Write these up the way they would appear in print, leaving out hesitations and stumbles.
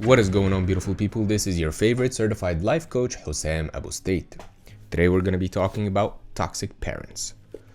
What is going on, beautiful people? This is your favorite certified life coach, Hussam Abu State. Today we're going to be talking about toxic parents.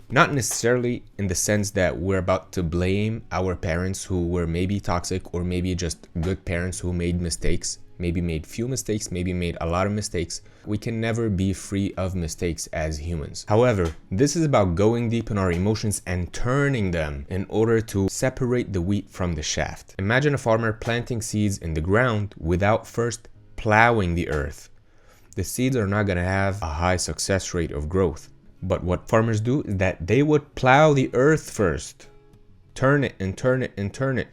Not necessarily in the sense that we're about to blame our parents who were maybe toxic or maybe just good parents who made mistakes, maybe made few mistakes, maybe made a lot of mistakes. We can never be free of mistakes as humans. However, this is about going deep in our emotions and turning them in order to separate the wheat from the shaft. Imagine a farmer planting seeds in the ground without first plowing the earth. The seeds are not going to have a high success rate of growth. But what farmers do is that they would plow the earth first, turn it and turn it and turn it,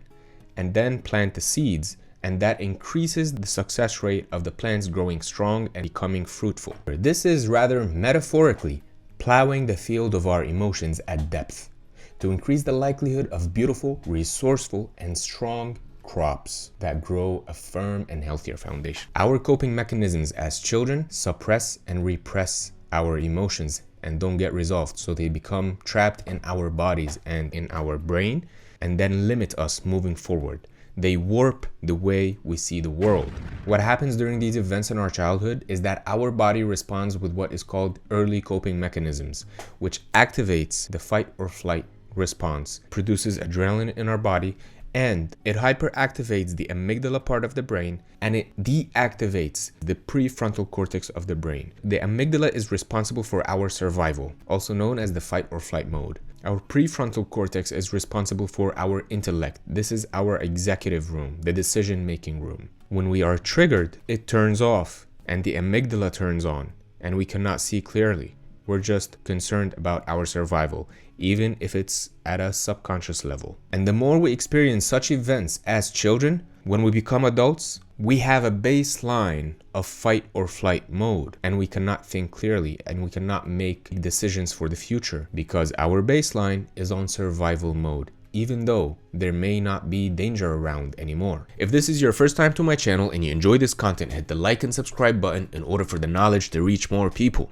and then plant the seeds. And that increases the success rate of the plants growing strong and becoming fruitful. This is rather metaphorically plowing the field of our emotions at depth to increase the likelihood of beautiful, resourceful, and strong crops that grow a firm and healthier foundation. Our coping mechanisms as children suppress and repress our emotions and don't get resolved, so they become trapped in our bodies and in our brain and then limit us moving forward. They warp the way we see the world. What happens during these events in our childhood is that our body responds with what is called early coping mechanisms, which activates the fight or flight response, produces adrenaline in our body, and it hyperactivates the amygdala part of the brain, and it deactivates the prefrontal cortex of the brain. The amygdala is responsible for our survival, also known as the fight or flight mode. Our prefrontal cortex is responsible for our intellect. This is our executive room, the decision-making room. When we are triggered, it turns off and the amygdala turns on, and we cannot see clearly. We're just concerned about our survival, even if it's at a subconscious level. And the more we experience such events as children, when we become adults, we have a baseline of fight or flight mode, and we cannot think clearly and we cannot make decisions for the future because our baseline is on survival mode, even though there may not be danger around anymore. If this is your first time to my channel and you enjoy this content, hit the like and subscribe button in order for the knowledge to reach more people.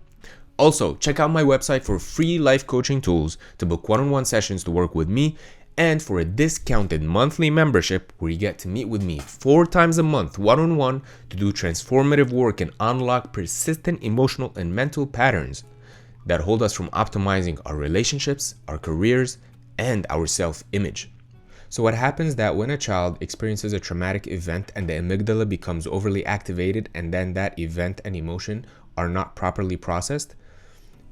Also, check out my website for free life coaching tools to book one-on-one sessions to work with me, and for a discounted monthly membership where you get to meet with me 4 times a month one-on-one to do transformative work and unlock persistent emotional and mental patterns that hold us from optimizing our relationships, our careers, and our self-image. So what happens that when a child experiences a traumatic event and the amygdala becomes overly activated and then that event and emotion are not properly processed,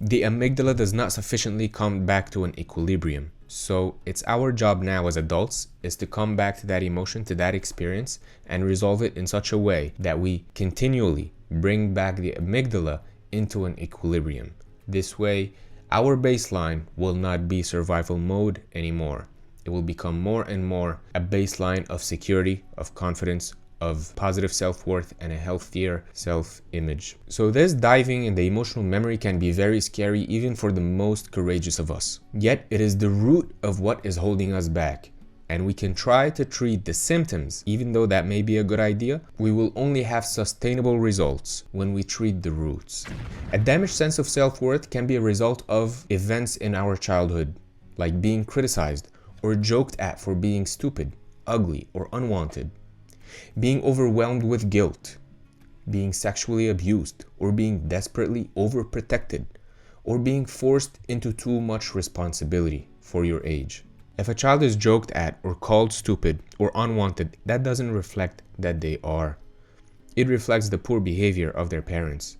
the amygdala does not sufficiently come back to an equilibrium. So it's our job now as adults is to come back to that emotion, to that experience, and resolve it in such a way that we continually bring back the amygdala into an equilibrium. This way, our baseline will not be survival mode anymore. It will become more and more a baseline of security, of confidence, of positive self-worth, and a healthier self-image. So this diving in the emotional memory can be very scary even for the most courageous of us. Yet it is the root of what is holding us back. And we can try to treat the symptoms, even though that may be a good idea. We will only have sustainable results when we treat the roots. A damaged sense of self-worth can be a result of events in our childhood, like being criticized or joked at for being stupid, ugly, or unwanted. Being overwhelmed with guilt, being sexually abused, or being desperately overprotected, or being forced into too much responsibility for your age. If a child is joked at or called stupid or unwanted, that doesn't reflect that they are. It reflects the poor behavior of their parents.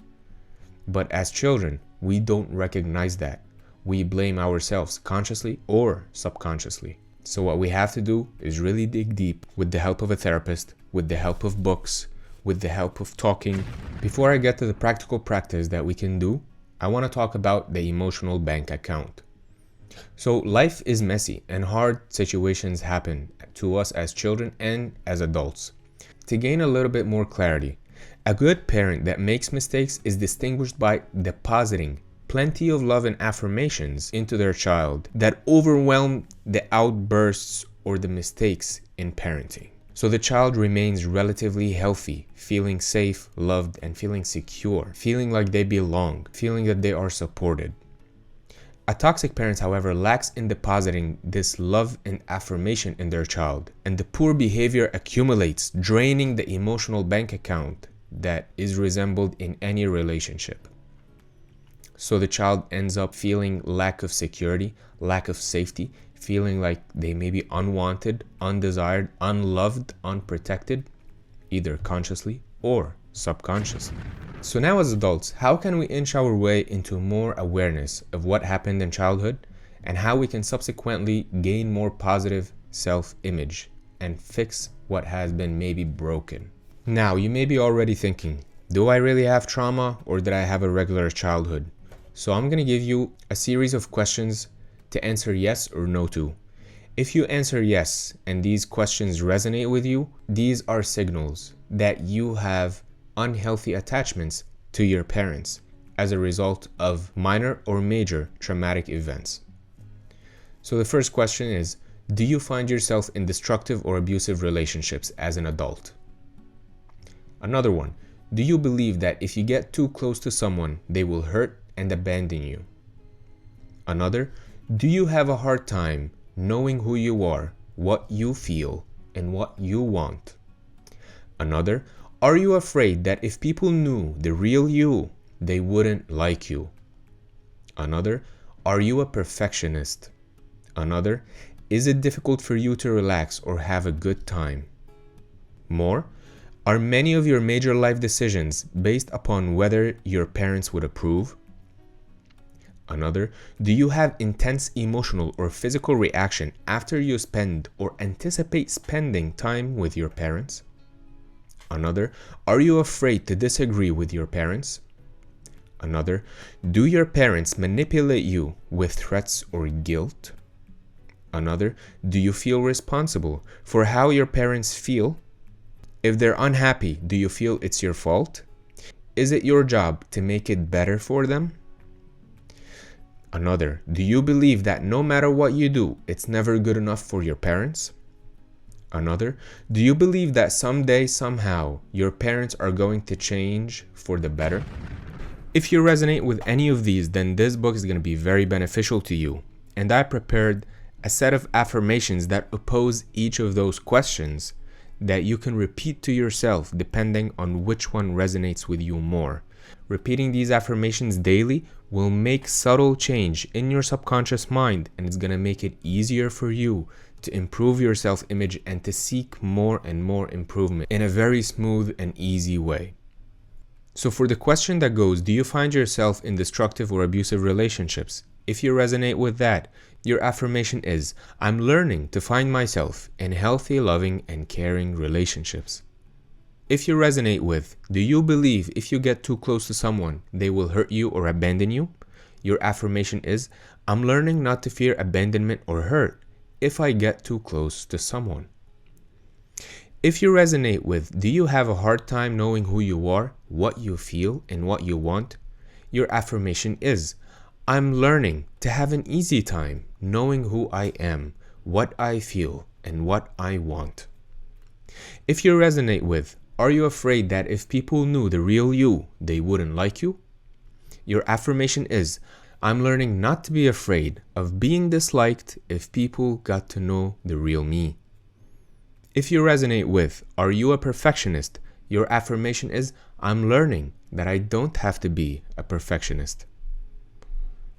But as children, we don't recognize that. We blame ourselves consciously or subconsciously. So what we have to do is really dig deep with the help of a therapist, with the help of books, with the help of talking. Before I get to the practical practice that we can do, I want to talk about the emotional bank account. So life is messy and hard situations happen to us as children and as adults. To gain a little bit more clarity, a good parent that makes mistakes is distinguished by depositing plenty of love and affirmations into their child that overwhelm the outbursts or the mistakes in parenting. So the child remains relatively healthy, feeling safe, loved, and feeling secure, feeling like they belong, feeling that they are supported. A toxic parent, however, lacks in depositing this love and affirmation in their child, and the poor behavior accumulates, draining the emotional bank account that is resembled in any relationship. So the child ends up feeling lack of security, lack of safety, feeling like they may be unwanted, undesired, unloved, unprotected, either consciously or subconsciously. So now as adults, how can we inch our way into more awareness of what happened in childhood and how we can subsequently gain more positive self-image and fix what has been maybe broken? Now, you may be already thinking, do I really have trauma or did I have a regular childhood? So I'm going to give you a series of questions to answer yes or no to. If you answer yes and these questions resonate with you, these are signals that you have unhealthy attachments to your parents as a result of minor or major traumatic events. So the first question is, do you find yourself in destructive or abusive relationships as an adult? Another one, do you believe that if you get too close to someone, they will hurt and abandon you? Another, do you have a hard time knowing who you are, what you feel, and what you want? Another, are you afraid that if people knew the real you, they wouldn't like you? Another, are you a perfectionist? Another, is it difficult for you to relax or have a good time? More, are many of your major life decisions based upon whether your parents would approve? Another, do you have intense emotional or physical reaction after you spend or anticipate spending time with your parents? Another, are you afraid to disagree with your parents? Another, do your parents manipulate you with threats or guilt? Another, do you feel responsible for how your parents feel? If they're unhappy, do you feel it's your fault? Is it your job to make it better for them? Another, do you believe that no matter what you do, it's never good enough for your parents? Another, do you believe that someday, somehow, your parents are going to change for the better? If you resonate with any of these, then this book is going to be very beneficial to you. And I prepared a set of affirmations that oppose each of those questions that you can repeat to yourself depending on which one resonates with you more. Repeating these affirmations daily will make subtle change in your subconscious mind, and it's going to make it easier for you to improve your self-image and to seek more and more improvement in a very smooth and easy way. So for the question that goes, do you find yourself in destructive or abusive relationships? If you resonate with that, your affirmation is, I'm learning to find myself in healthy, loving, and caring relationships. If you resonate with, do you believe if you get too close to someone, they will hurt you or abandon you? Your affirmation is, I'm learning not to fear abandonment or hurt if I get too close to someone. If you resonate with, do you have a hard time knowing who you are, what you feel, and what you want? Your affirmation is, I'm learning to have an easy time knowing who I am, what I feel, and what I want. If you resonate with, are you afraid that if people knew the real you, they wouldn't like you? Your affirmation is, I'm learning not to be afraid of being disliked if people got to know the real me. If you resonate with, are you a perfectionist? Your affirmation is, I'm learning that I don't have to be a perfectionist.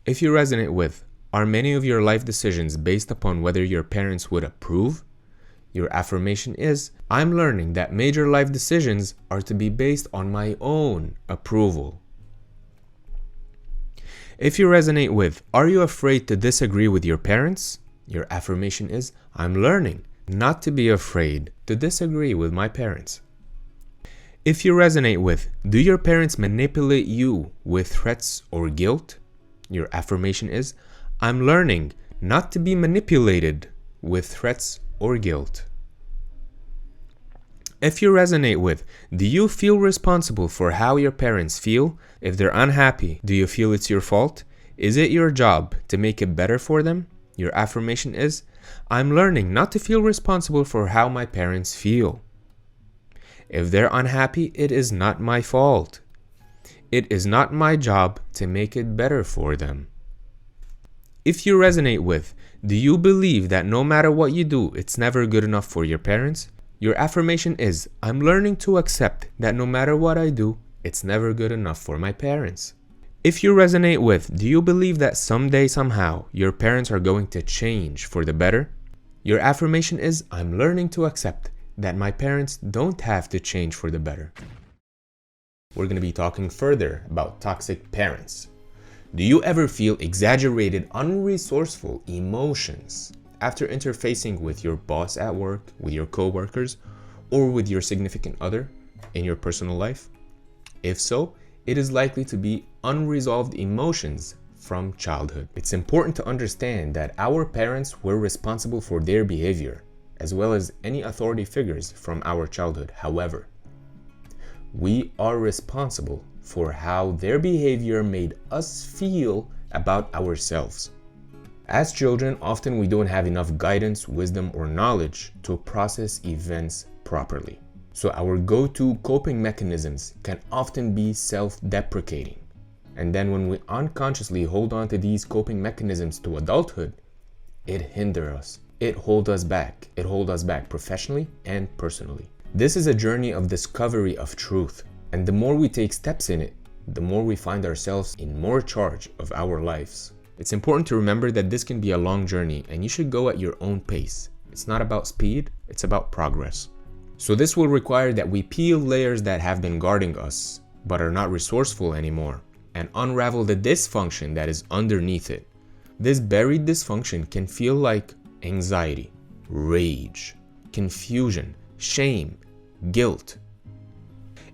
If you resonate with, are many of your life decisions based upon whether your parents would approve? Your affirmation is, I'm learning that major life decisions are to be based on my own approval. If you resonate with, are you afraid to disagree with your parents? Your affirmation is, I'm learning not to be afraid to disagree with my parents. If you resonate with, do your parents manipulate you with threats or guilt? Your affirmation is, I'm learning not to be manipulated with threats or guilt. If you resonate with, do you feel responsible for how your parents feel? If they're unhappy, do you feel it's your fault? Is it your job to make it better for them? Your affirmation is, I'm learning not to feel responsible for how my parents feel. If they're unhappy, it is not my fault. It is not my job to make it better for them. If you resonate with, do you believe that no matter what you do, it's never good enough for your parents? Your affirmation is, I'm learning to accept that no matter what I do, it's never good enough for my parents. If you resonate with, do you believe that someday, somehow, your parents are going to change for the better? Your affirmation is, I'm learning to accept that my parents don't have to change for the better. We're going to be talking further about toxic parents. Do you ever feel exaggerated, unresourceful emotions after interfacing with your boss at work, with your coworkers, or with your significant other in your personal life? If so, it is likely to be unresolved emotions from childhood. It's important to understand that our parents were responsible for their behavior, as well as any authority figures from our childhood. However, we are responsible for how their behavior made us feel about ourselves. As children, often we don't have enough guidance, wisdom, or knowledge to process events properly. So our go-to coping mechanisms can often be self-deprecating. And then when we unconsciously hold on to these coping mechanisms to adulthood, it hinders us. It holds us back. It holds us back professionally and personally. This is a journey of discovery of truth. And the more we take steps in it, the more we find ourselves in more charge of our lives. It's important to remember that this can be a long journey and you should go at your own pace. It's not about speed, it's about progress. So this will require that we peel layers that have been guarding us, but are not resourceful anymore, and unravel the dysfunction that is underneath it. This buried dysfunction can feel like anxiety, rage, confusion, shame, guilt.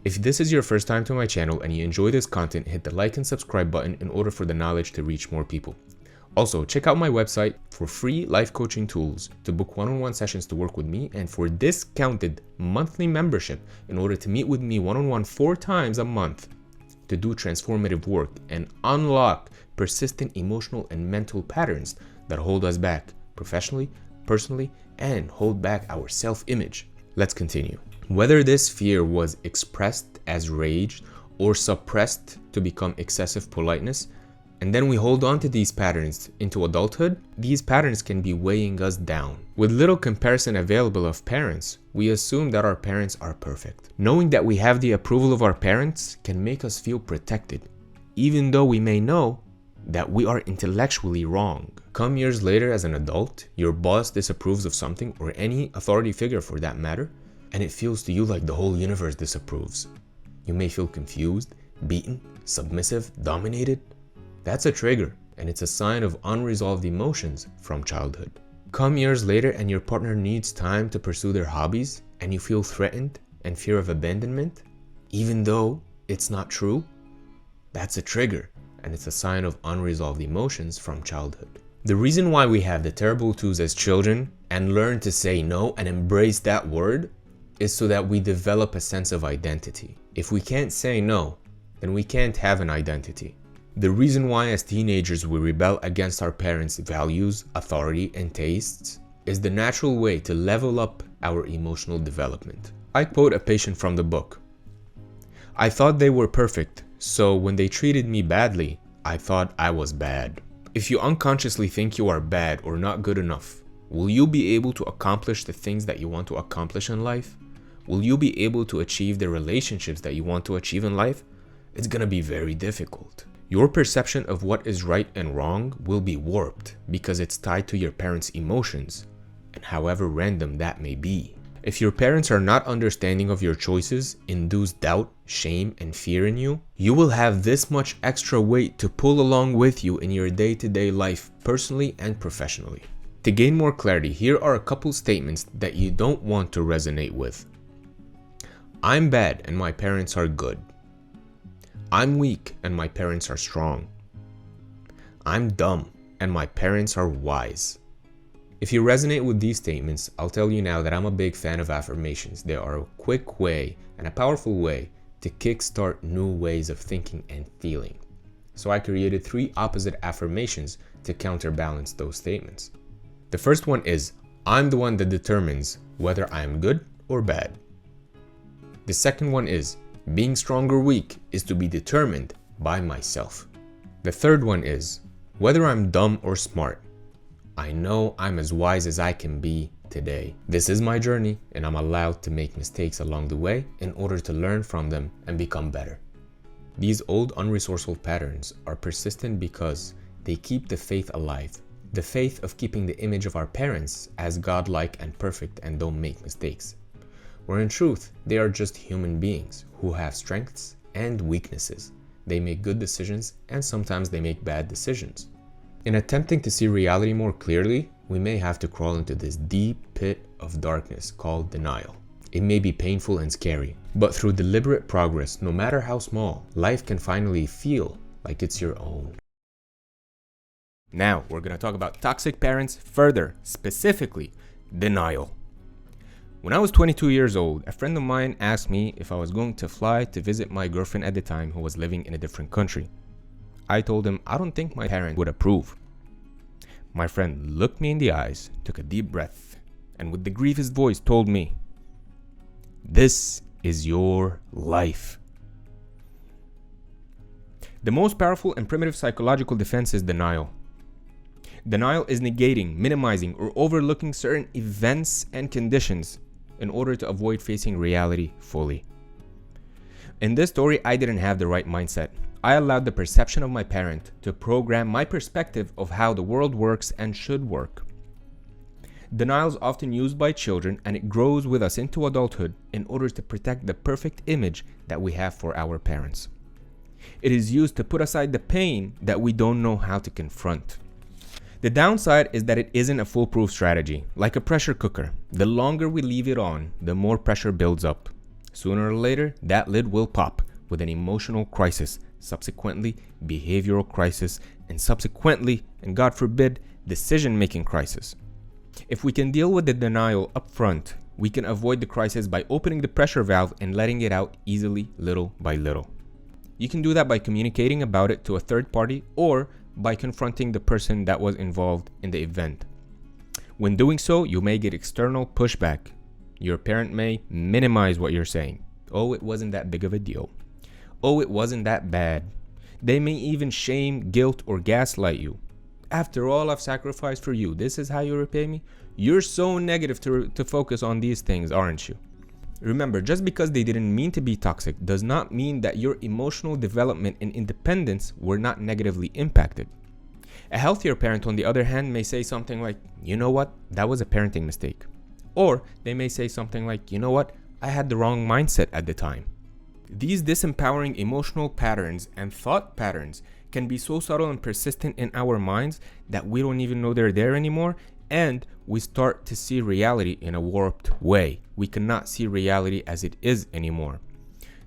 If this is your first time to my channel and you enjoy this content, hit the like and subscribe button in order for the knowledge to reach more people. Also, check out my website for free life coaching tools, to book one-on-one sessions to work with me, and for discounted monthly membership in order to meet with me one-on-one 4 times a month to do transformative work and unlock persistent emotional and mental patterns that hold us back professionally, personally, and hold back our self-image. Let's continue. Whether this fear was expressed as rage or suppressed to become excessive politeness, and then we hold on to these patterns into adulthood, these patterns can be weighing us down. With little comparison available of parents, we assume that our parents are perfect. Knowing that we have the approval of our parents can make us feel protected, even though we may know that we are intellectually wrong. Come years later as an adult, your boss disapproves of something, or any authority figure for that matter, and it feels to you like the whole universe disapproves. You may feel confused, beaten, submissive, dominated. That's a trigger, and it's a sign of unresolved emotions from childhood. Come years later and your partner needs time to pursue their hobbies, and you feel threatened and fear of abandonment, even though it's not true. That's a trigger, and it's a sign of unresolved emotions from childhood. The reason why we have the terrible twos as children and learn to say no and embrace that word is so that we develop a sense of identity. If we can't say no, then we can't have an identity. The reason why as teenagers we rebel against our parents' values, authority, and tastes is the natural way to level up our emotional development. I quote a patient from the book. I thought they were perfect, so when they treated me badly, I thought I was bad. If you unconsciously think you are bad or not good enough, will you be able to accomplish the things that you want to accomplish in life? Will you be able to achieve the relationships that you want to achieve in life? It's gonna be very difficult. Your perception of what is right and wrong will be warped because it's tied to your parents' emotions, and however random that may be. If your parents are not understanding of your choices, induce doubt, shame, and fear in you, you will have this much extra weight to pull along with you in your day-to-day life, personally and professionally. To gain more clarity, here are a couple statements that you don't want to resonate with. I'm bad and my parents are good. I'm weak and my parents are strong. I'm dumb and my parents are wise. If you resonate with these statements, I'll tell you now that I'm a big fan of affirmations. They are a quick way and a powerful way to kickstart new ways of thinking and feeling. So I created 3 opposite affirmations to counterbalance those statements. The first one is, I'm the one that determines whether I am good or bad. The second one is, being strong or weak is to be determined by myself. The third one is, Whether I'm dumb or smart, I know I'm as wise as I can be today. This is my journey, and I'm allowed to make mistakes along the way in order to learn from them and become better. These old unresourceful patterns are persistent because they keep the faith alive. The faith of keeping the image of our parents as godlike and perfect and don't make mistakes. Where in truth, they are just human beings who have strengths and weaknesses. They make good decisions and sometimes they make bad decisions. In attempting to see reality more clearly, we may have to crawl into this deep pit of darkness called denial. It may be painful and scary, but through deliberate progress, no matter how small, life can finally feel like it's your own. Now, we're going to talk about toxic parents further, specifically denial. When I was 22 years old, a friend of mine asked me if I was going to fly to visit my girlfriend at the time who was living in a different country. I told him I don't think my parents would approve. My friend looked me in the eyes, took a deep breath, and with the grievous voice told me, "This is your life." The most powerful and primitive psychological defense is denial. Denial is negating, minimizing, or overlooking certain events and conditions in order to avoid facing reality fully. In this story, I didn't have the right mindset. I allowed the perception of my parent to program my perspective of how the world works and should work. Denial is often used by children, and it grows with us into adulthood in order to protect the perfect image that we have for our parents. It is used to put aside the pain that we don't know how to confront. The downside is that it isn't a foolproof strategy. Like a pressure cooker, the longer we leave it on, the more pressure builds up. Sooner or later, that lid will pop with an emotional crisis, subsequently behavioral crisis, and subsequently, and God forbid, decision-making crisis. If we can deal with the denial up front, we can avoid the crisis by opening the pressure valve and letting it out easily, little by little. You can do that by communicating about it to a third party or by confronting the person that was involved in the event. When doing so, you may get external pushback. Your parent may minimize what you're saying. Oh, it wasn't that big of a deal. Oh, it wasn't that bad. They may even shame, guilt, or gaslight you. After all I've sacrificed for you, this is how you repay me? You're so negative to focus on these things, aren't you? Remember, just because they didn't mean to be toxic does not mean that your emotional development and independence were not negatively impacted. A healthier parent, on the other hand, may say something like, "You know what? That was a parenting mistake." Or they may say something like, "You know what? I had the wrong mindset at the time." These disempowering emotional patterns and thought patterns can be so subtle and persistent in our minds that we don't even know they're there anymore, and we start to see reality in a warped way. We cannot see reality as it is anymore.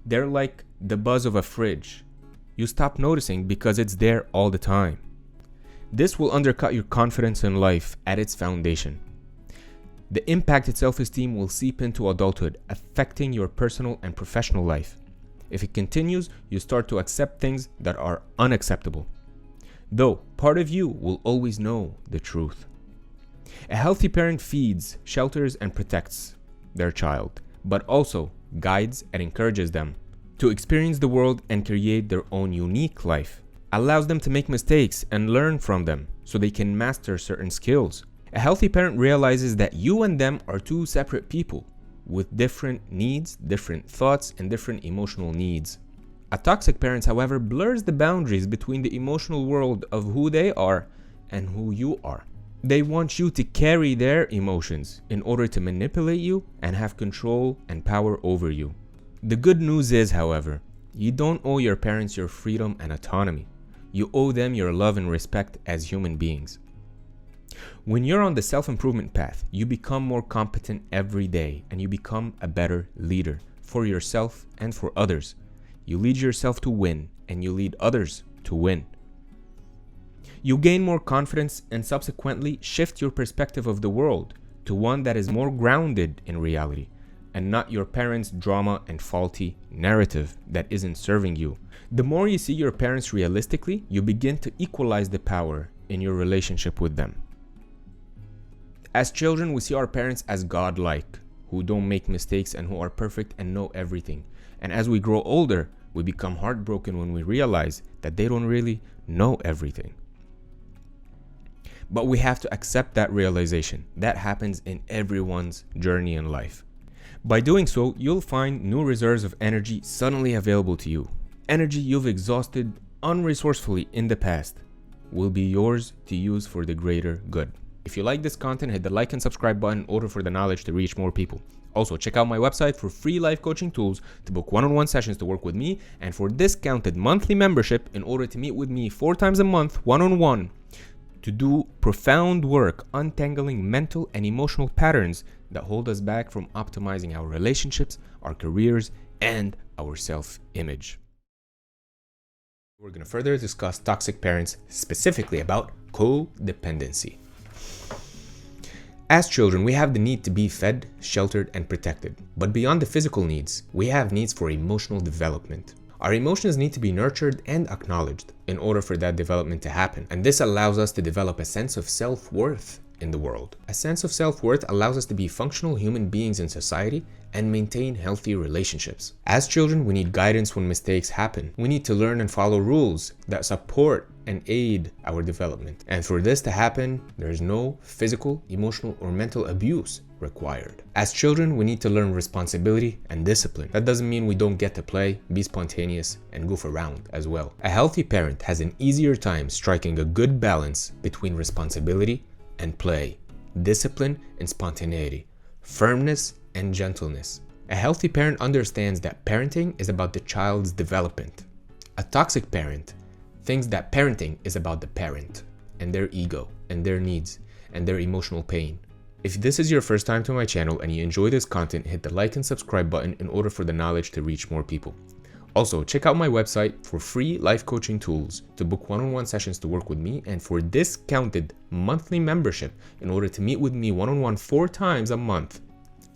They're like the buzz of a fridge. You stop noticing because it's there all the time. This will undercut your confidence in life at its foundation. The impacted self-esteem will seep into adulthood, affecting your personal and professional life. If it continues, you start to accept things that are unacceptable, though part of you will always know the truth. A healthy parent feeds, shelters, and protects their child, but also guides and encourages them to experience the world and create their own unique life, allows them to make mistakes and learn from them so they can master certain skills. A healthy parent realizes that you and them are two separate people with different needs, different thoughts, and different emotional needs. A toxic parent, however, blurs the boundaries between the emotional world of who they are and who you are. They want you to carry their emotions in order to manipulate you and have control and power over you. The good news is, however, you don't owe your parents your freedom and autonomy. You owe them your love and respect as human beings. When you're on the self-improvement path, you become more competent every day and you become a better leader for yourself and for others. You lead yourself to win and you lead others to win. You gain more confidence and subsequently shift your perspective of the world to one that is more grounded in reality and not your parents' drama and faulty narrative that isn't serving you. The more you see your parents realistically, you begin to equalize the power in your relationship with them. As children, we see our parents as godlike, who don't make mistakes and who are perfect and know everything. And as we grow older, we become heartbroken when we realize that they don't really know everything. But we have to accept that realization. That happens in everyone's journey in life. By doing so, you'll find new reserves of energy suddenly available to you. Energy you've exhausted unresourcefully in the past will be yours to use for the greater good. If you like this content, hit the like and subscribe button in order for the knowledge to reach more people. Also, check out my website for free life coaching tools to book one-on-one sessions to work with me, and for discounted monthly membership in order to meet with me 4 times a month one-on-one to do profound work untangling mental and emotional patterns that hold us back from optimizing our relationships, our careers, and our self-image. We're going to further discuss toxic parents, specifically about codependency. As children, we have the need to be fed, sheltered, and protected. But beyond the physical needs, we have needs for emotional development. Our emotions need to be nurtured and acknowledged in order for that development to happen. And this allows us to develop a sense of self-worth in the world. A sense of self-worth allows us to be functional human beings in society and maintain healthy relationships. As children, we need guidance when mistakes happen. We need to learn and follow rules that support and aid our development. And for this to happen, there is no physical, emotional, or mental abuse required. As children, we need to learn responsibility and discipline. That doesn't mean we don't get to play, be spontaneous, and goof around as well. A healthy parent has an easier time striking a good balance between responsibility and play, discipline and spontaneity, firmness and gentleness. A healthy parent understands that parenting is about the child's development. A toxic parent thinks that parenting is about the parent and their ego and their needs and their emotional pain. If this is your first time to my channel and you enjoy this content, hit the like and subscribe button in order for the knowledge to reach more people. Also, check out my website for free life coaching tools to book one-on-one sessions to work with me, and for discounted monthly membership in order to meet with me one-on-one 4 times a month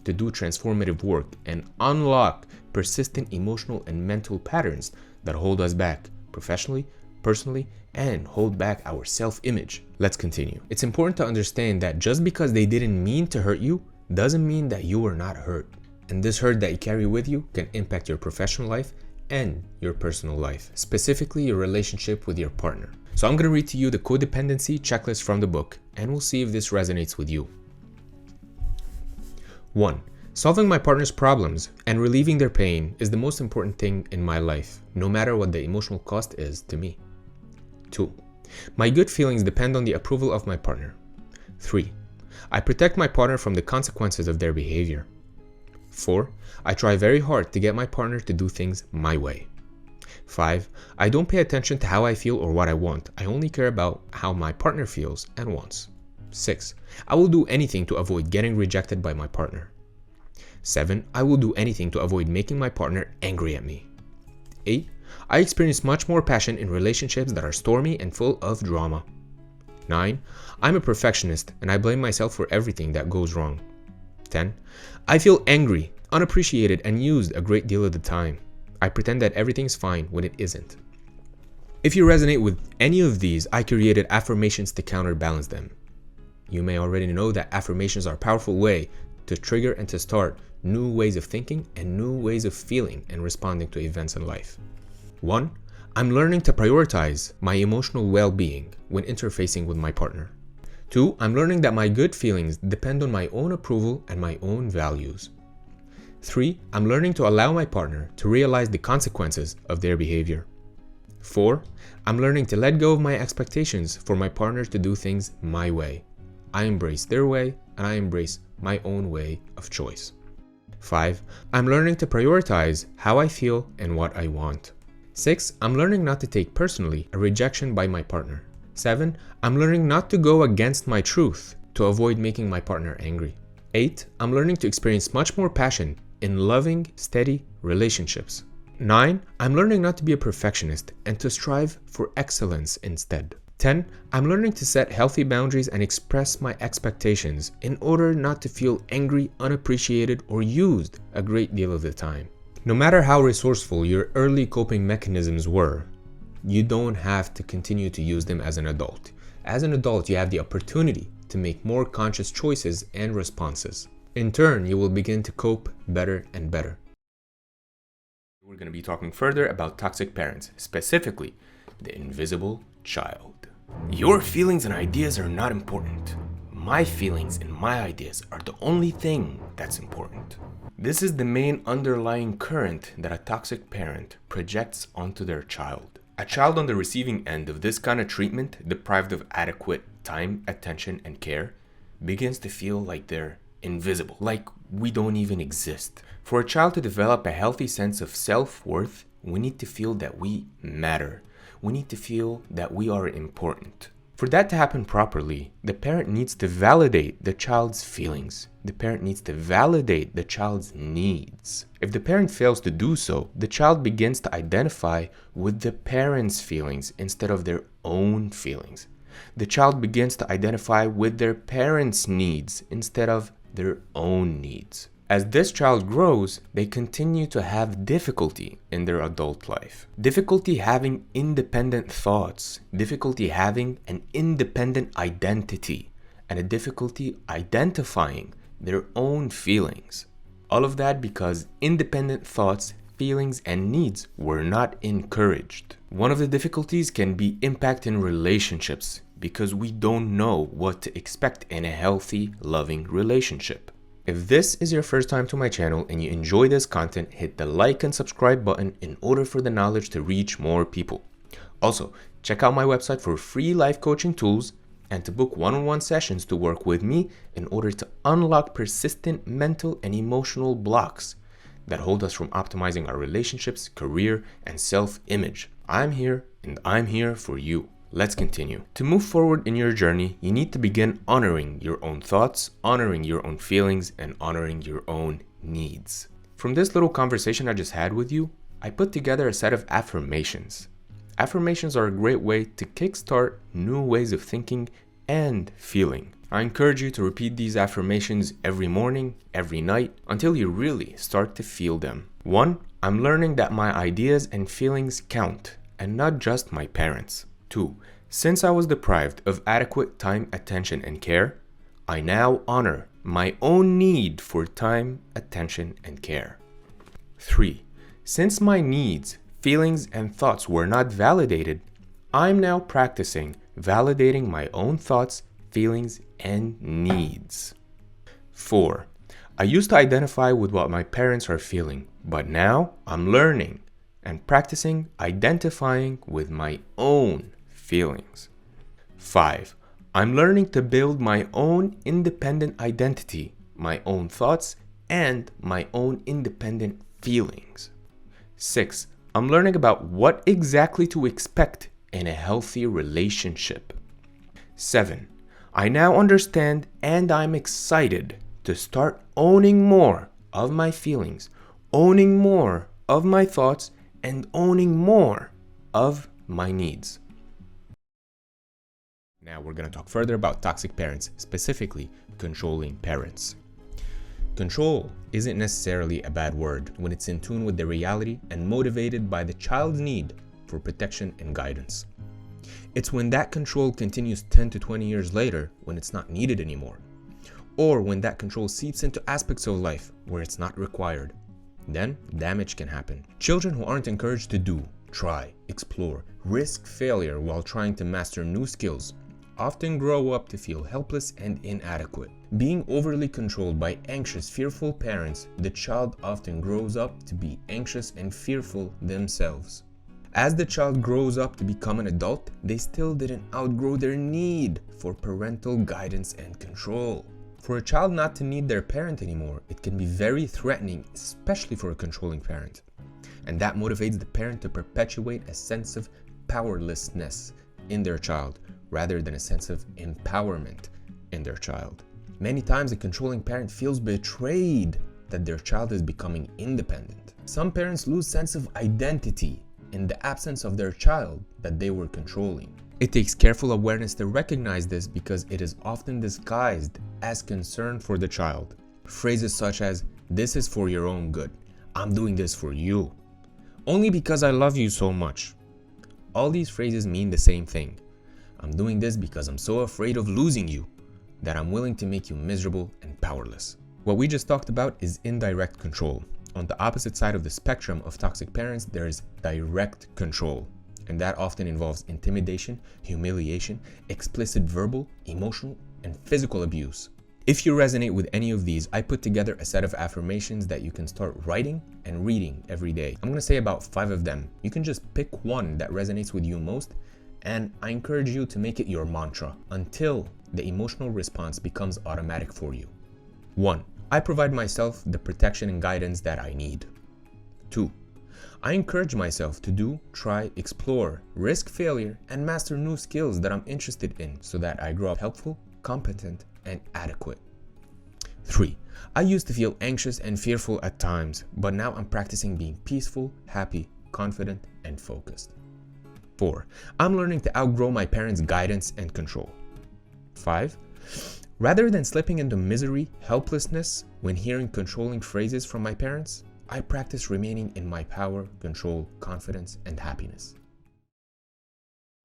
to do transformative work and unlock persistent emotional and mental patterns that hold us back professionally, personally, and hold back our self-image. Let's continue. It's important to understand that just because they didn't mean to hurt you doesn't mean that you were not hurt. And this hurt that you carry with you can impact your professional life and your personal life, specifically your relationship with your partner. So I'm going to read to you the codependency checklist from the book, and we'll see if this resonates with you. 1. Solving my partner's problems and relieving their pain is the most important thing in my life, no matter what the emotional cost is to me. 2. My good feelings depend on the approval of my partner. 3. I protect my partner from the consequences of their behavior. 4. I try very hard to get my partner to do things my way. 5. I don't pay attention to how I feel or what I want. I only care about how my partner feels and wants. 6. I will do anything to avoid getting rejected by my partner. 7. I will do anything to avoid making my partner angry at me. 8. I experience much more passion in relationships that are stormy and full of drama. 9. I'm a perfectionist and I blame myself for everything that goes wrong. 10. I feel angry, unappreciated, and used a great deal of the time. I pretend that everything's fine when it isn't. If you resonate with any of these, I created affirmations to counterbalance them. You may already know that affirmations are a powerful way to trigger and to start new ways of thinking and new ways of feeling and responding to events in life. 1. I'm learning to prioritize my emotional well-being when interfacing with my partner. 2. I'm learning that my good feelings depend on my own approval and my own values. 3. I'm learning to allow my partner to realize the consequences of their behavior. 4. I'm learning to let go of my expectations for my partner to do things my way. I embrace their way and I embrace my own way of choice. 5. I'm learning to prioritize how I feel and what I want. 6. I'm learning not to take personally a rejection by my partner. 7. I'm learning not to go against my truth to avoid making my partner angry. 8. I'm learning to experience much more passion in loving, steady relationships. 9. I'm learning not to be a perfectionist and to strive for excellence instead. 10. I'm learning to set healthy boundaries and express my expectations in order not to feel angry, unappreciated, or used a great deal of the time. No matter how resourceful your early coping mechanisms were, you don't have to continue to use them as an adult. As an adult, you have the opportunity to make more conscious choices and responses. In turn, you will begin to cope better and better. We're going to be talking further about toxic parents, specifically the invisible child. Your feelings and ideas are not important. My feelings and my ideas are the only thing that's important. This is the main underlying current that a toxic parent projects onto their child. A child on the receiving end of this kind of treatment, deprived of adequate time, attention, and care, begins to feel like they're invisible, like we don't even exist. For a child to develop a healthy sense of self-worth, we need to feel that we matter. We need to feel that we are important. For that to happen properly, the parent needs to validate the child's feelings. The parent needs to validate the child's needs. If the parent fails to do so, the child begins to identify with the parent's feelings instead of their own feelings. The child begins to identify with their parents' needs instead of their own needs. As this child grows, they continue to have difficulty in their adult life. Difficulty having independent thoughts, difficulty having an independent identity, and a difficulty identifying their own feelings. All of that because independent thoughts, feelings, and needs were not encouraged. One of the difficulties can be impact in relationships because we don't know what to expect in a healthy, loving relationship. If this is your first time to my channel and you enjoy this content, hit the like and subscribe button in order for the knowledge to reach more people. Also, check out my website for free life coaching tools and to book one-on-one sessions to work with me in order to unlock persistent mental and emotional blocks that hold us from optimizing our relationships, career, and self-image. I'm here and I'm here for you. Let's continue. To move forward in your journey, you need to begin honoring your own thoughts, honoring your own feelings, and honoring your own needs. From this little conversation I just had with you, I put together a set of affirmations. Affirmations are a great way to kickstart new ways of thinking and feeling. I encourage you to repeat these affirmations every morning, every night, until you really start to feel them. 1. I'm learning that my ideas and feelings count, and not just my parents'. 2. Since I was deprived of adequate time, attention, and care, I now honor my own need for time, attention, and care. 3. Since my needs, feelings, and thoughts were not validated, I'm now practicing validating my own thoughts, feelings, and needs. 4. I used to identify with what my parents are feeling, but now I'm learning and practicing identifying with my own feelings. 5. I'm learning to build my own independent identity, my own thoughts, and my own independent feelings. 6. I'm learning about what exactly to expect in a healthy relationship. 7. I now understand and I'm excited to start owning more of my feelings, owning more of my thoughts, and owning more of my needs. Now we're going to talk further about toxic parents, specifically controlling parents. Control isn't necessarily a bad word when it's in tune with the reality and motivated by the child's need for protection and guidance. It's when that control continues 10 to 20 years later when it's not needed anymore, or when that control seeps into aspects of life where it's not required. Then damage can happen. Children who aren't encouraged to do, try, explore, risk failure while trying to master new skills often grow up to feel helpless and inadequate. Being overly controlled by anxious, fearful parents, the child often grows up to be anxious and fearful themselves. As the child grows up to become an adult, they still didn't outgrow their need for parental guidance and control. For a child not to need their parent anymore, it can be very threatening, especially for a controlling parent. And that motivates the parent to perpetuate a sense of powerlessness in their child, rather than a sense of empowerment in their child. Many times a controlling parent feels betrayed that their child is becoming independent. Some parents lose sense of identity in the absence of their child that they were controlling. It takes careful awareness to recognize this because it is often disguised as concern for the child. Phrases such as, "This is for your own good," "I'm doing this for you," "Only because I love you so much." All these phrases mean the same thing. I'm doing this because I'm so afraid of losing you that I'm willing to make you miserable and powerless. What we just talked about is indirect control. On the opposite side of the spectrum of toxic parents, there is direct control. and that often involves intimidation, humiliation, explicit verbal, emotional, and physical abuse. If you resonate with any of these, I put together a set of affirmations that you can start writing and reading every day. I'm going to say about 5 of them. You can just pick one that resonates with you most, and I encourage you to make it your mantra until the emotional response becomes automatic for you. 1. I provide myself the protection and guidance that I need. 2. I encourage myself to do, try, explore, risk failure, and master new skills that I'm interested in so that I grow up helpful, competent, and adequate. 3. I used to feel anxious and fearful at times, but now I'm practicing being peaceful, happy, confident, and focused. 4. I'm learning to outgrow my parents' guidance and control. 5. Rather than slipping into misery, helplessness when hearing controlling phrases from my parents, I practice remaining in my power, control, confidence, and happiness.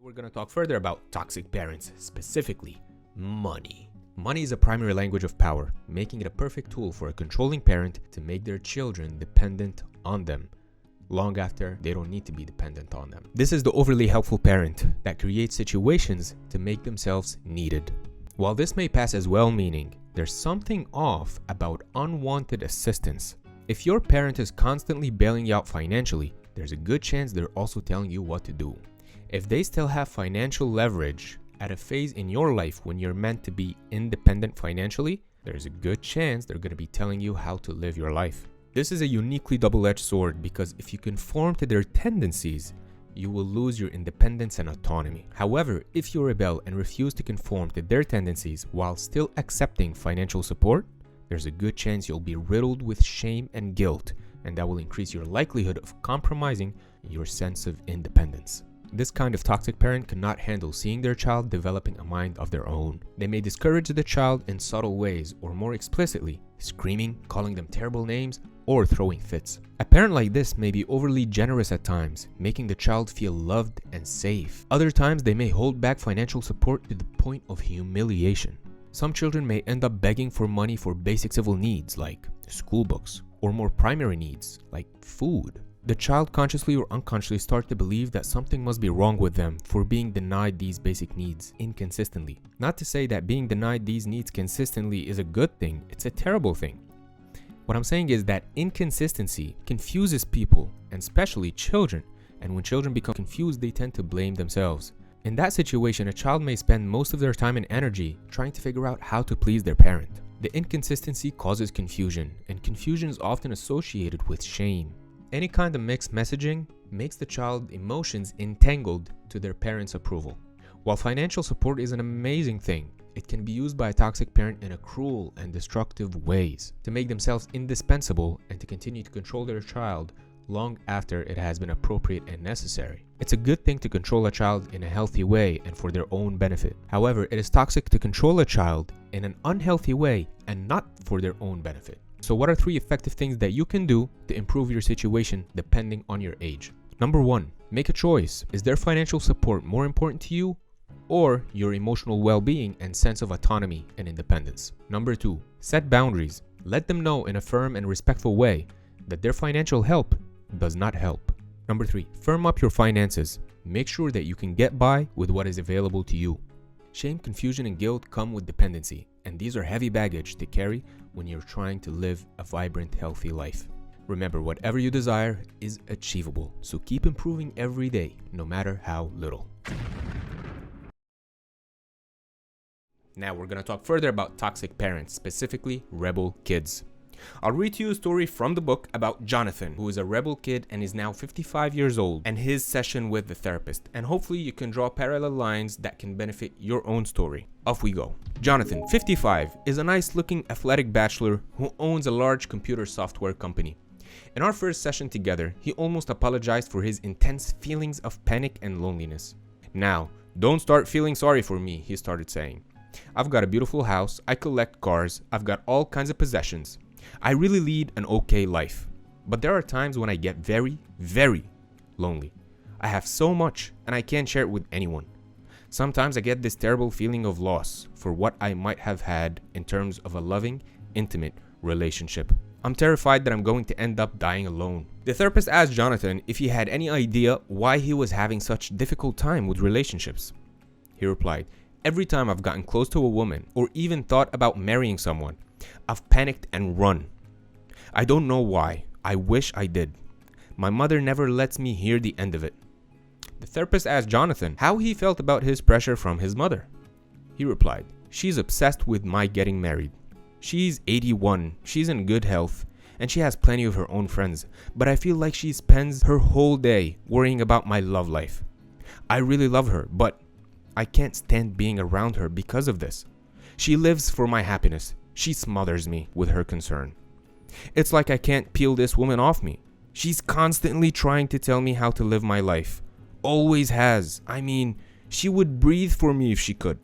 We're going to talk further about toxic parents, specifically money. Money is a primary language of power, making it a perfect tool for a controlling parent to make their children dependent on them long after they don't need to be dependent on them. This is the overly helpful parent that creates situations to make themselves needed. While this may pass as well-meaning, there's something off about unwanted assistance. If your parent is constantly bailing you out financially, there's a good chance they're also telling you what to do. If they still have financial leverage at a phase in your life when you're meant to be independent financially, there's a good chance they're going to be telling you how to live your life. This is a uniquely double-edged sword because if you conform to their tendencies, you will lose your independence and autonomy. However, if you rebel and refuse to conform to their tendencies while still accepting financial support, there's a good chance you'll be riddled with shame and guilt, and that will increase your likelihood of compromising your sense of independence. This kind of toxic parent cannot handle seeing their child developing a mind of their own. They may discourage the child in subtle ways, or more explicitly, screaming, calling them terrible names, or throwing fits. A parent like this may be overly generous at times, making the child feel loved and safe. Other times, they may hold back financial support to the point of humiliation. Some children may end up begging for money for basic civil needs like school books, or more primary needs like food. The child consciously or unconsciously starts to believe that something must be wrong with them for being denied these basic needs inconsistently. Not to say that being denied these needs consistently is a good thing, it's a terrible thing. What I'm saying is that inconsistency confuses people, and especially children, and when children become confused, they tend to blame themselves. In that situation, a child may spend most of their time and energy trying to figure out how to please their parent. The inconsistency causes confusion, and confusion is often associated with shame. Any kind of mixed messaging makes the child's emotions entangled to their parents' approval. While financial support is an amazing thing, it can be used by a toxic parent in a cruel and destructive ways to make themselves indispensable and to continue to control their child long after it has been appropriate and necessary. It's a good thing to control a child in a healthy way and for their own benefit. However, it is toxic to control a child in an unhealthy way and not for their own benefit. So what are 3 effective things that you can do to improve your situation depending on your age? Number 1, make a choice. Is their financial support more important to you or your emotional well-being and sense of autonomy and independence? Number 2, set boundaries. Let them know in a firm and respectful way that their financial help does not help. Number 3, firm up your finances. Make sure that you can get by with what is available to you. Shame, confusion, and guilt come with dependency, and these are heavy baggage to carry when you're trying to live a vibrant, healthy life. Remember, whatever you desire is achievable, so keep improving every day, no matter how little. Now we're going to talk further about toxic parents, specifically rebel kids. I'll read to you a story from the book about Jonathan, who is a rebel kid and is now 55 years old, and his session with the therapist. And hopefully you can draw parallel lines that can benefit your own story. Off we go. Jonathan, 55, is a nice-looking athletic bachelor who owns a large computer software company. In our first session together, he almost apologized for his intense feelings of panic and loneliness. Now, don't start feeling sorry for me, he started saying. I've got a beautiful house, I collect cars, I've got all kinds of possessions. I really lead an okay life. But there are times when I get very, very lonely. I have so much and I can't share it with anyone. Sometimes I get this terrible feeling of loss for what I might have had in terms of a loving, intimate relationship. I'm terrified that I'm going to end up dying alone. The therapist asked Jonathan if he had any idea why he was having such a difficult time with relationships. He replied, "Every time I've gotten close to a woman or even thought about marrying someone, I've panicked and run. I don't know why. I wish I did. My mother never lets me hear the end of it." The therapist asked Jonathan how he felt about his pressure from his mother. He replied, "She's obsessed with my getting married. She's 81, she's in good health, and she has plenty of her own friends, but I feel like she spends her whole day worrying about my love life. I really love her, but I can't stand being around her because of this. She lives for my happiness. She smothers me with her concern. It's like I can't peel this woman off me. She's constantly trying to tell me how to live my life. Always has. I mean, she would breathe for me if she could."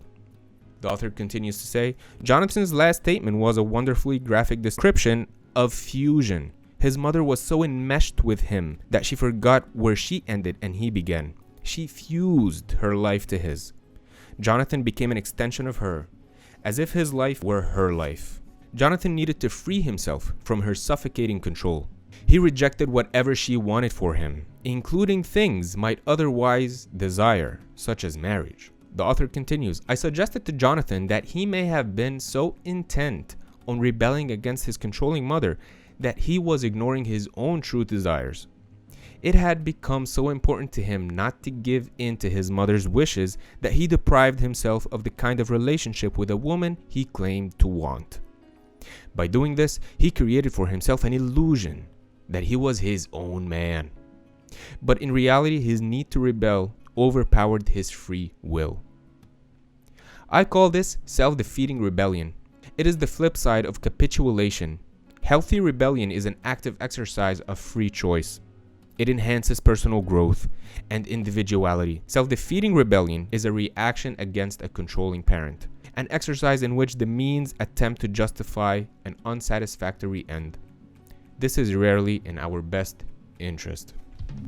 The author continues to say, Jonathan's last statement was a wonderfully graphic description of fusion. His mother was so enmeshed with him that she forgot where she ended and he began. She fused her life to his. Jonathan became an extension of her, as if his life were her life. Jonathan needed to free himself from her suffocating control. He rejected whatever she wanted for him, including things might otherwise desire, such as marriage. The author continues, "I suggested to Jonathan that he may have been so intent on rebelling against his controlling mother that he was ignoring his own true desires. It had become so important to him not to give in to his mother's wishes that he deprived himself of the kind of relationship with a woman he claimed to want. By doing this, he created for himself an illusion that he was his own man. But in reality, his need to rebel overpowered his free will. I call this self-defeating rebellion. It is the flip side of capitulation. Healthy rebellion is an active exercise of free choice. It enhances personal growth and individuality. Self-defeating rebellion is a reaction against a controlling parent, an exercise in which the means attempt to justify an unsatisfactory end. This is rarely in our best interest.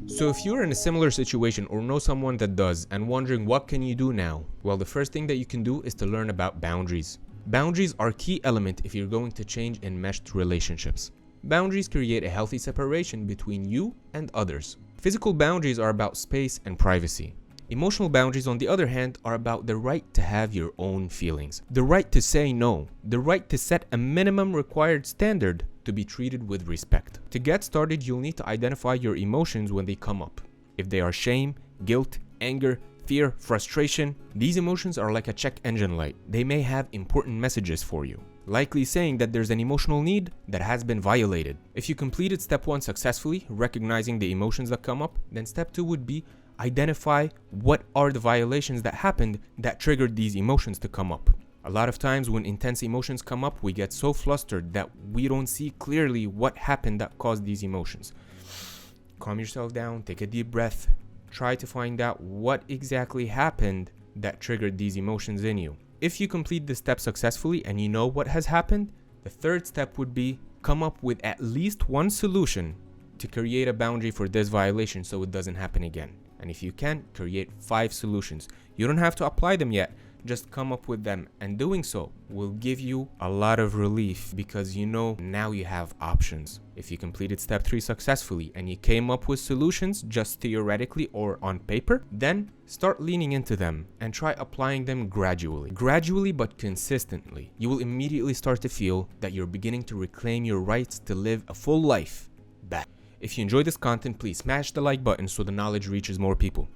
So if you're in a similar situation or know someone that does and wondering what can you do now, well, the first thing that you can do is to learn about boundaries. Boundaries are a key element if you're going to change enmeshed relationships. Boundaries create a healthy separation between you and others. Physical boundaries are about space and privacy. Emotional boundaries, on the other hand, are about the right to have your own feelings, the right to say no, the right to set a minimum required standard to be treated with respect. To get started, you'll need to identify your emotions when they come up. If they are shame, guilt, anger, fear, frustration, these emotions are like a check engine light. They may have important messages for you, likely saying that there's an emotional need that has been violated. If you completed step 1 successfully, recognizing the emotions that come up, then step 2 would be identify what are the violations that happened that triggered these emotions to come up. A lot of times when intense emotions come up, we get so flustered that we don't see clearly what happened that caused these emotions. Calm yourself down, take a deep breath, try to find out what exactly happened that triggered these emotions in you. If you complete this step successfully and you know what has happened, the third step would be come up with at least one solution to create a boundary for this violation so it doesn't happen again. And if you can, create 5 solutions. You don't have to apply them yet, just come up with them, and doing so will give you a lot of relief because you know now you have options. If you completed step 3 successfully and you came up with solutions just theoretically or on paper, then start leaning into them and try applying them gradually but consistently. You will immediately start to feel that you're beginning to reclaim your rights to live a full life back. If you enjoyed this content, please smash the like button so the knowledge reaches more people.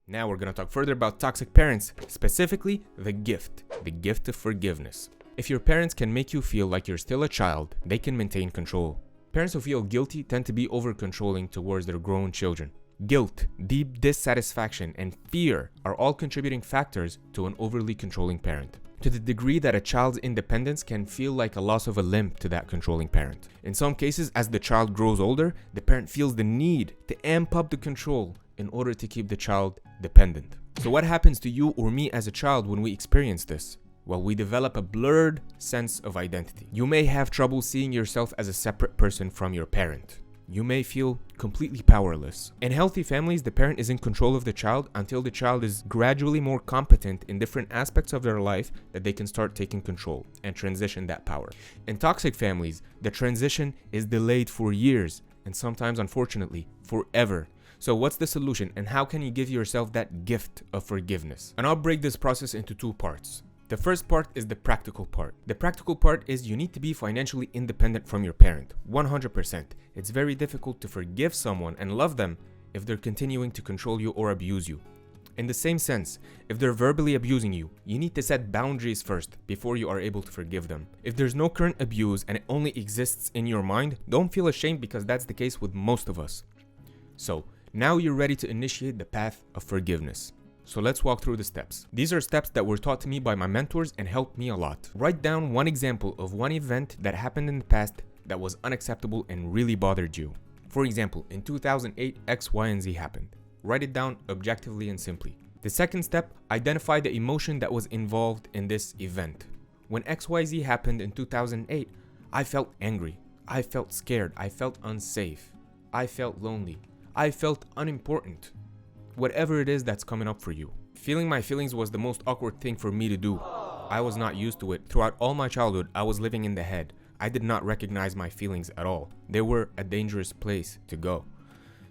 Now we're going to talk further about toxic parents, specifically the gift of forgiveness. If your parents can make you feel like you're still a child, they can maintain control. Parents who feel guilty tend to be over-controlling towards their grown children. Guilt, deep dissatisfaction, and fear are all contributing factors to an overly controlling parent, to the degree that a child's independence can feel like a loss of a limb to that controlling parent. In some cases, as the child grows older, the parent feels the need to amp up the control in order to keep the child dependent. So what happens to you or me as a child when we experience this? Well, we develop a blurred sense of identity. You may have trouble seeing yourself as a separate person from your parent. you may feel completely powerless. In healthy families, the parent is in control of the child until the child is gradually more competent in different aspects of their life that they can start taking control and transition that power. In toxic families, the transition is delayed for years and sometimes, unfortunately, forever. So what's the solution, and how can you give yourself that gift of forgiveness? And I'll break this process into two parts. The first part is the practical part. The practical part is you need to be financially independent from your parent, 100%. It's very difficult to forgive someone and love them if they're continuing to control you or abuse you. In the same sense, if they're verbally abusing you, you need to set boundaries first before you are able to forgive them. If there's no current abuse and it only exists in your mind, don't feel ashamed because that's the case with most of us. So, now you're ready to initiate the path of forgiveness. So let's walk through the steps. These are steps that were taught to me by my mentors and helped me a lot. Write down one example of one event that happened in the past that was unacceptable and really bothered you. For example, in 2008, X, Y, and Z happened. Write it down objectively and simply. The second step, identify the emotion that was involved in this event. When XYZ happened in 2008, I felt angry. I felt scared. I felt unsafe. I felt lonely. I felt unimportant. Whatever it is that's coming up for you. Feeling my feelings was the most awkward thing for me to do. I was not used to it. Throughout all my childhood, I was living in the head. I did not recognize my feelings at all. They were a dangerous place to go.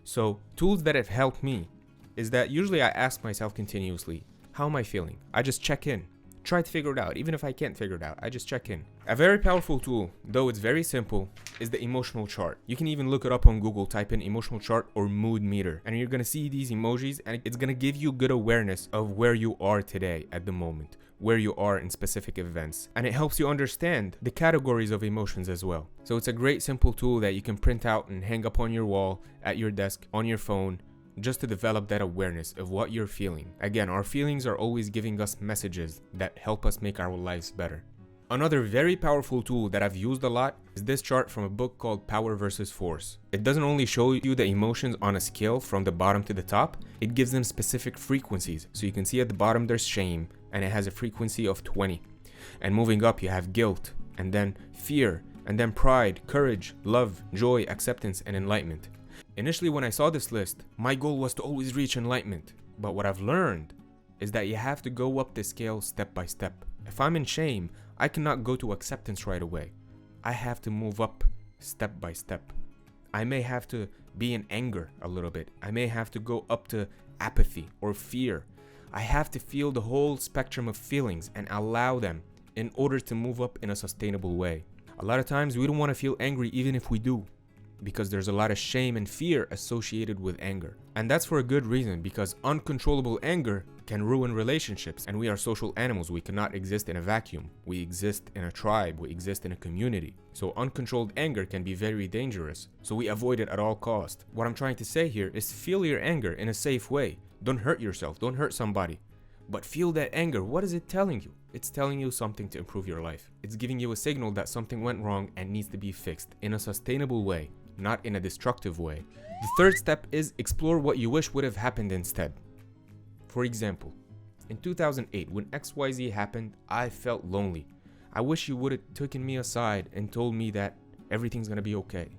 So, tools that have helped me is that usually I ask myself continuously, how am I feeling? I just check in. Try to figure it out. Even if I can't figure it out, I just check in. A very powerful tool, though it's very simple, is the emotional chart. You can even look it up on Google, type in emotional chart or mood meter, and you're gonna see these emojis, and it's gonna give you good awareness of where you are today at the moment, where you are in specific events, and it helps you understand the categories of emotions as well. So it's a great simple tool that you can print out and hang up on your wall, at your desk, on your phone, just to develop that awareness of what you're feeling. Again, our feelings are always giving us messages that help us make our lives better. Another very powerful tool that I've used a lot is this chart from a book called Power versus Force. It doesn't only show you the emotions on a scale from the bottom to the top, it gives them specific frequencies. So you can see at the bottom there's shame, and it has a frequency of 20. And moving up you have guilt, and then fear, and then pride, courage, love, joy, acceptance, and enlightenment. Initially, when I saw this list, my goal was to always reach enlightenment. But what I've learned is that you have to go up the scale step by step. If I'm in shame, I cannot go to acceptance right away. I have to move up step by step. I may have to be in anger a little bit. I may have to go up to apathy or fear. I have to feel the whole spectrum of feelings and allow them in order to move up in a sustainable way. A lot of times we don't want to feel angry even if we do, because there's a lot of shame and fear associated with anger. And that's for a good reason, because uncontrollable anger can ruin relationships, and we are social animals. We cannot exist in a vacuum. We exist in a tribe. We exist in a community. So uncontrolled anger can be very dangerous. So we avoid it at all costs. What I'm trying to say here is feel your anger in a safe way. Don't hurt yourself. Don't hurt somebody. But feel that anger. What is it telling you? It's telling you something to improve your life. It's giving you a signal that something went wrong and needs to be fixed in a sustainable way, not in a destructive way. The third step is explore what you wish would have happened instead. For example, in 2008, when XYZ happened, I felt lonely. I wish you would have taken me aside and told me that everything's gonna be okay.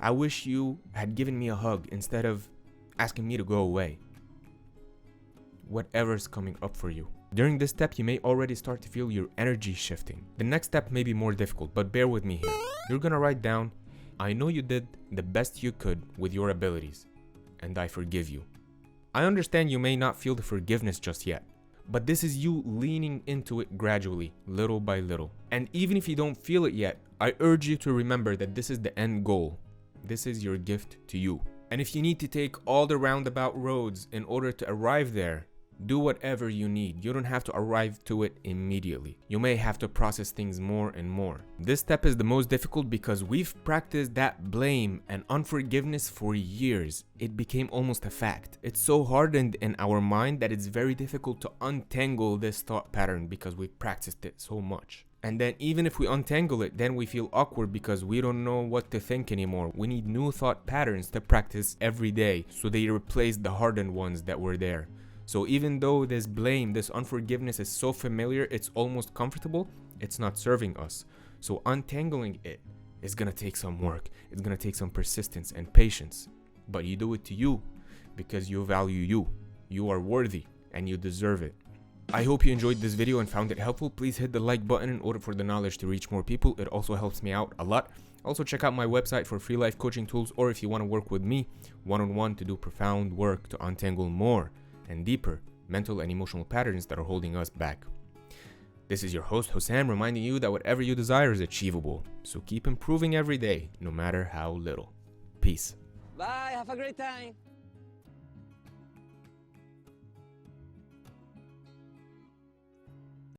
I wish you had given me a hug instead of asking me to go away. Whatever's coming up for you. During this step, you may already start to feel your energy shifting. The next step may be more difficult, but bear with me here. You're gonna write down, I know you did the best you could with your abilities, and I forgive you. I understand you may not feel the forgiveness just yet, but this is you leaning into it gradually, little by little. And even if you don't feel it yet, I urge you to remember that this is the end goal. This is your gift to you. And if you need to take all the roundabout roads in order to arrive there, do whatever you need. You don't have to arrive to it immediately. You may have to process things more and more. This step is the most difficult because we've practiced that blame and unforgiveness for years. It became almost a fact. It's so hardened in our mind that it's very difficult to untangle this thought pattern because we've practiced it so much. And then even if we untangle it, then we feel awkward because we don't know what to think anymore. We need new thought patterns to practice every day so they replace the hardened ones that were there. So even though this blame, this unforgiveness is so familiar, it's almost comfortable, it's not serving us. So untangling it It's gonna take some work. It's gonna take some persistence and patience. But you do it to you because you value you. You are worthy and you deserve it. I hope you enjoyed this video and found it helpful. Please hit the like button in order for the knowledge to reach more people. It also helps me out a lot. Also check out my website for free life coaching tools, or if you want to work with me one-on-one to do profound work to untangle more and deeper mental and emotional patterns that are holding us back. This is your host Hussam, reminding you that whatever you desire is achievable. So keep improving every day, no matter how little. Peace. Bye, have a great time.